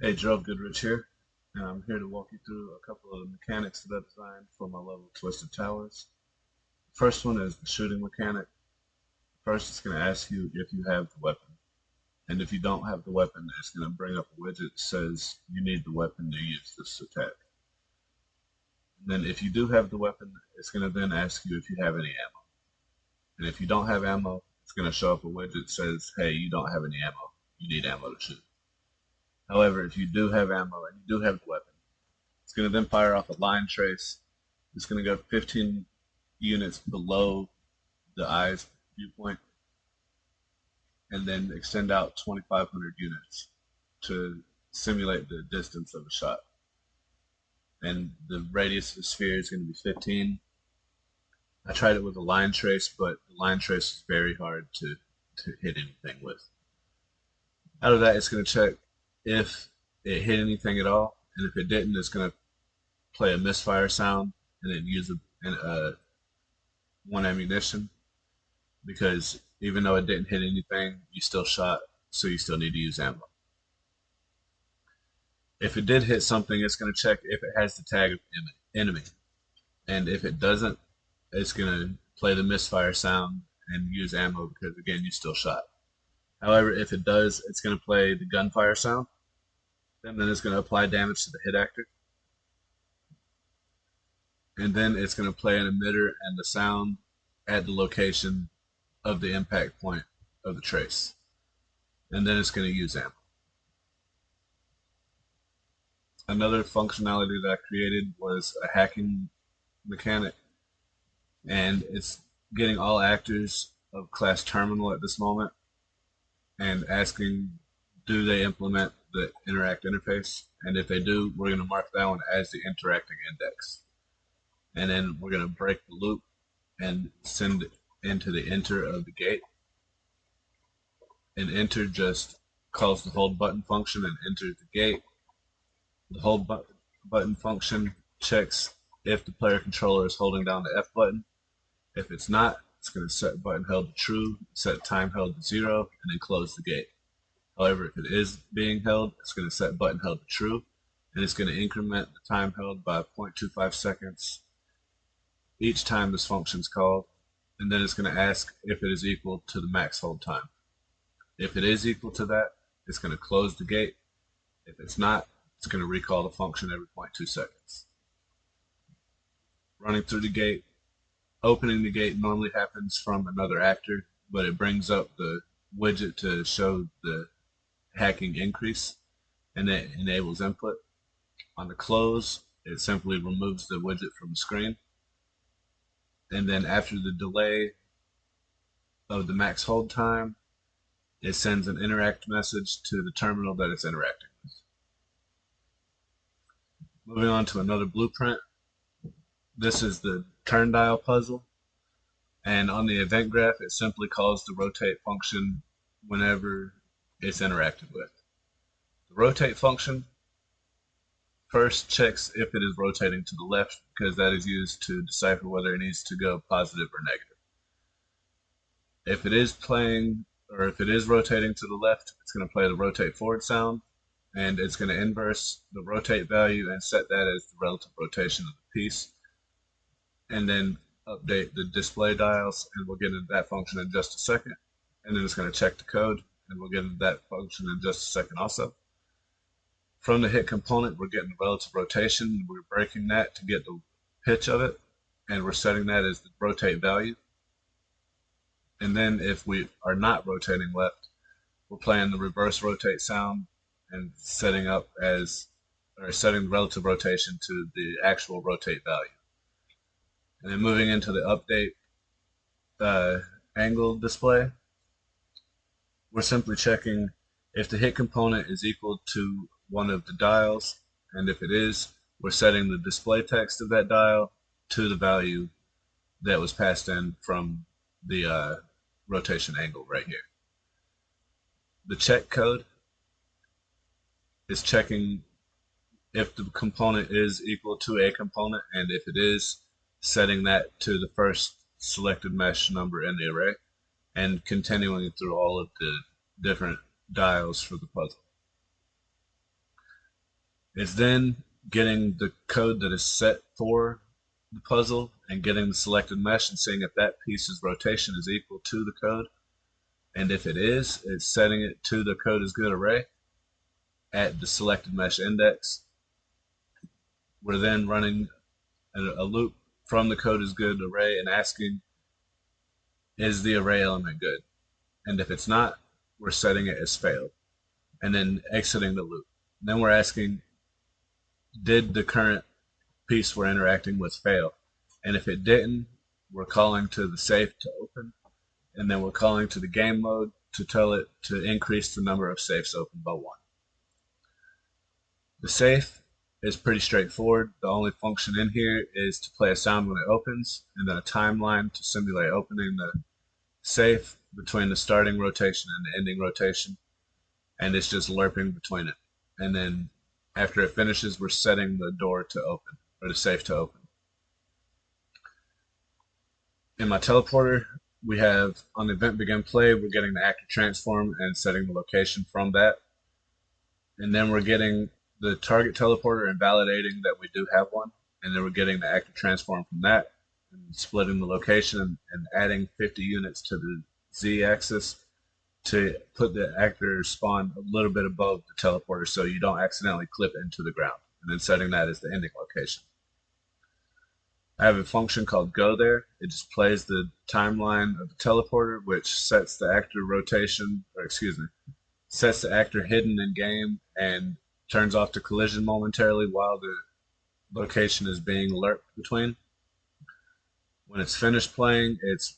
Hey, Gerald Goodrich here, and I'm here to walk you through a couple of mechanics that I designed for my level Twisted Towers. First one is the shooting mechanic. First, it's going to ask you if you have the weapon, and if you don't have the weapon, it's going to bring up a widget that says you need the weapon to use this attack. And then if you do have the weapon, it's going to then ask you if you have any ammo. And if you don't have ammo, it's going to show up a widget that says, hey, you don't have any ammo. You need ammo to shoot. However, if you do have ammo and you do have the weapon, it's going to then fire off a line trace. It's going to go 15 units below the eye's viewpoint and then extend out 2,500 units to simulate the distance of a shot. And the radius of the sphere is going to be 15. I tried it with a line trace, but the line trace is very hard to hit anything with. Out of that, it's going to check if it hit anything at all, and if it didn't, it's going to play a misfire sound and then use one ammunition because even though it didn't hit anything, you still shot, so you still need to use ammo. If it did hit something, it's going to check if it has the tag of enemy, and if it doesn't, it's going to play the misfire sound and use ammo because again, you still shot. However, if it does, it's going to play the gunfire sound, and then it's going to apply damage to the hit actor, and then it's going to play an emitter and the sound at the location of the impact point of the trace, and then it's going to use ammo. Another functionality that I created was a hacking mechanic, and it's getting all actors of class terminal at this moment and asking, do they implement the interact interface? And if they do, we're going to mark that one as the interacting index. And then we're going to break the loop and send it into the enter of the gate. And enter just calls the hold button function and enters the gate. The hold button function checks if the player controller is holding down the F button. If it's not, it's going to set button held to true, set time held to 0, and then close the gate. However, if it is being held, it's going to set button held to true, and it's going to increment the time held by 0.25 seconds each time this function is called, and then it's going to ask if it is equal to the max hold time. If it is equal to that, it's going to close the gate. If it's not, it's going to recall the function every 0.2 seconds. Running through the gate, opening the gate normally happens from another actor, but it brings up the widget to show the hacking increase, and it enables input. On the close, it simply removes the widget from the screen. And then after the delay of the max hold time, it sends an interact message to the terminal that it's interacting with. Moving on to another blueprint. This is the turn dial puzzle. And on the event graph, it simply calls the rotate function whenever it's interacted with. The rotate function first checks if it is rotating to the left because that is used to decipher whether it needs to go positive or negative. If it is playing or if it is rotating to the left, it's going to play the rotate forward sound and it's going to inverse the rotate value and set that as the relative rotation of the piece, and then update the display dials, and we'll get into that function in just a second. And then it's going to check the code, and we'll get into that function in just a second also. From the hit component, we're getting the relative rotation. We're breaking that to get the pitch of it, and we're setting that as the rotate value. And then if we are not rotating left, we're playing the reverse rotate sound and setting the relative rotation to the actual rotate value. And then moving into the update angle display, we're simply checking if the hit component is equal to one of the dials, and if it is, we're setting the display text of that dial to the value that was passed in from the rotation angle right here. The check code is checking if the component is equal to a component, and if it is, setting that to the first selected mesh number in the array, and continuing through all of the different dials for the puzzle. It's then getting the code that is set for the puzzle and getting the selected mesh and seeing if that piece's rotation is equal to the code. And if it is, it's setting it to the code is good array at the selected mesh index. We're then running a loop from the code is good array and asking, is the array element good? And if it's not, we're setting it as failed and then exiting the loop. Then we're asking, did the current piece we're interacting with fail? And if it didn't, we're calling to the safe to open, and then we're calling to the game mode to tell it to increase the number of safes open by 1. The safe is pretty straightforward. The only function in here is to play a sound when it opens, and then a timeline to simulate opening the safe between the starting rotation and the ending rotation, and it's just lerping between it. And then after it finishes, we're setting the door to open, or the safe to open. In my teleporter, we have on the event begin play, we're getting the actor transform and setting the location from that. And then we're getting the target teleporter and validating that we do have one. And then we're getting the actor transform from that and splitting the location and adding 50 units to the Z axis to put the actor spawn a little bit above the teleporter so you don't accidentally clip into the ground. And then setting that as the ending location. I have a function called go there. It just plays the timeline of the teleporter, which sets the actor rotation, or excuse me, sets the actor hidden in game and turns off the collision momentarily while the location is being lerped between. When it's finished playing, it's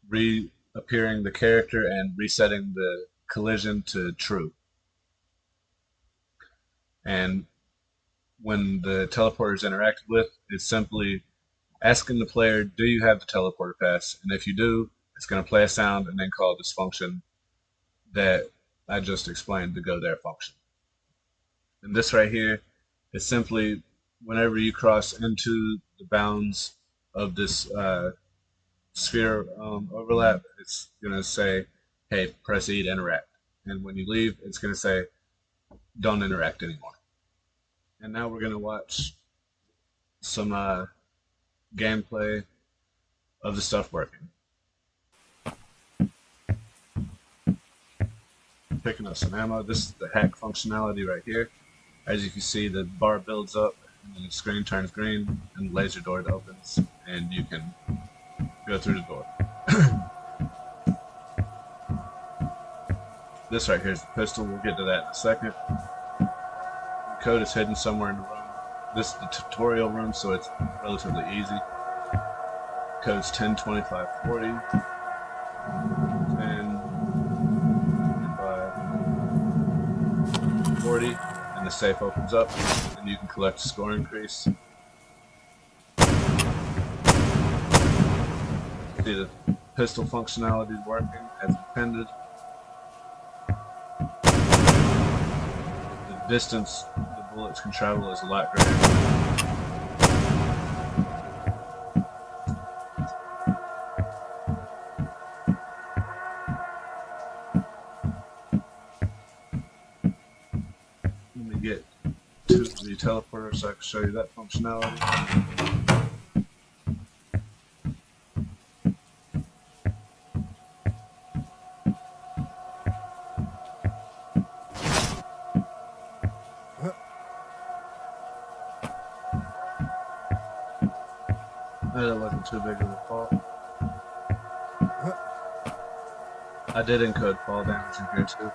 reappearing the character and resetting the collision to true. And when the teleporter is interacted with, it's simply asking the player, do you have the teleporter pass? And if you do, it's going to play a sound and then call this function that I just explained, the go there function. And this right here is simply whenever you cross into the bounds of this sphere overlap, it's going to say, hey, press E to interact. And when you leave, it's going to say, don't interact anymore. And now we're going to watch some gameplay of the stuff working. Picking up some ammo. This is the hack functionality right here. As you can see, the bar builds up and then the screen turns green and the laser door opens and you can go through the door. This right here is the pistol. We'll get to that in a second. The code is hidden somewhere in the room. This is the tutorial room, so it's relatively easy. Code's 102540, 102540, and the safe opens up, and you can collect a score increase. See the pistol functionality is working as intended. The distance the bullets can travel is a lot greater. Get to the teleporter so I can show you that functionality. That wasn't too big of a fault. I did encode fall damage in here too.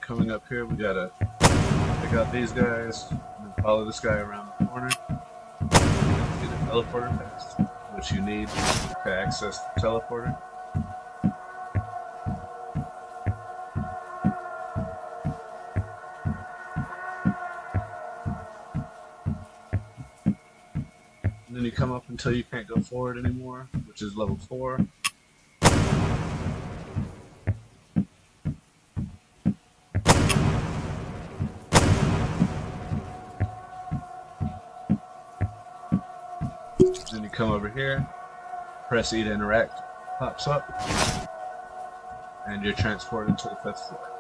Coming up here, we gotta pick out these guys and follow this guy around the corner. Get the teleporter pass, which you need to access the teleporter. And then you come up until you can't go forward anymore, which is level 4. Then you come over here, press E to interact, pops up, and you're transported to the 5th floor.